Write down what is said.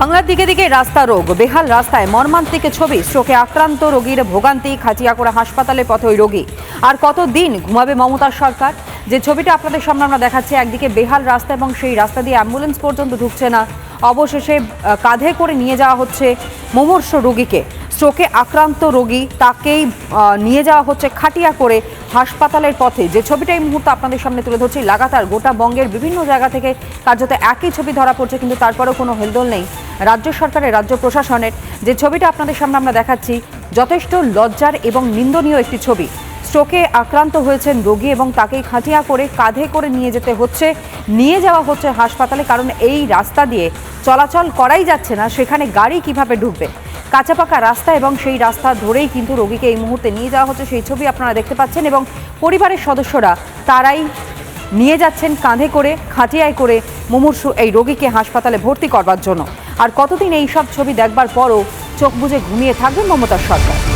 বাংলার দিকে দিকে রাস্তা রোগ, বেহাল রাস্তায় মর্মান্তিক ছবি, স্ট্রোকে আক্রান্ত রোগীর ভোগান্তি, খাটিয়াকোড়া হাসপাতালে পথে ওই রোগী। আর কতদিন ঘুমাবে মমতার সরকার? যে ছবিটা আপনাদের সামনে আমরা দেখাচ্ছি, একদিকে বেহাল রাস্তা এবং সেই রাস্তা দিয়ে অ্যাম্বুলেন্স পর্যন্ত ঢুকছে না, অবশেষে কাঁধে করে নিয়ে যাওয়া হচ্ছে মুমূর্ষু রোগীকে। স্ট্রোকে আক্রান্ত রোগী, তাকেই নিয়ে যাওয়া হচ্ছে খাটিয়া করে হাসপাতালের পথে। যে ছবিটা এই মুহূর্তে আপনাদের সামনে তুলে ধরছি, লাগাতার গোটা বঙ্গের বিভিন্ন জায়গা থেকে কার্যত একই ছবি ধরা পড়ছে, কিন্তু তারপরেও কোনো হেলদোল নেই রাজ্য সরকারের, রাজ্য প্রশাসনের। যে ছবিটা আপনাদের সামনে আমরা দেখাচ্ছি, যথেষ্ট লজ্জার এবং নিন্দনীয় একটি ছবি। স্ট্রোকে আক্রান্ত হয়েছেন রোগী এবং তাকেই খাটিয়া করে কাঁধে করে নিয়ে যাওয়া হচ্ছে হাসপাতালে, কারণ এই রাস্তা দিয়ে চলাচল করাই যাচ্ছে না, সেখানে গাড়ি কিভাবে ঢুকবে? কাঁচা পাকা রাস্তা এবং সেই রাস্তা ধরেই কিন্তু রোগীকে এই মুহূর্তে নিয়ে যাওয়া হচ্ছে, সেই ছবি আপনারা দেখতে পাচ্ছেন। এবং পরিবারের সদস্যরা তারাই নিয়ে যাচ্ছেন কাঁধে করে, খাটিয়ায় করে মুমূর্ষু এই রোগীকে হাসপাতালে ভর্তি করবার জন্য। আর কতদিন এই সব ছবি দেখবার পরও চোখ বুজে ঘুমিয়ে থাকবেন মমতার সরকার?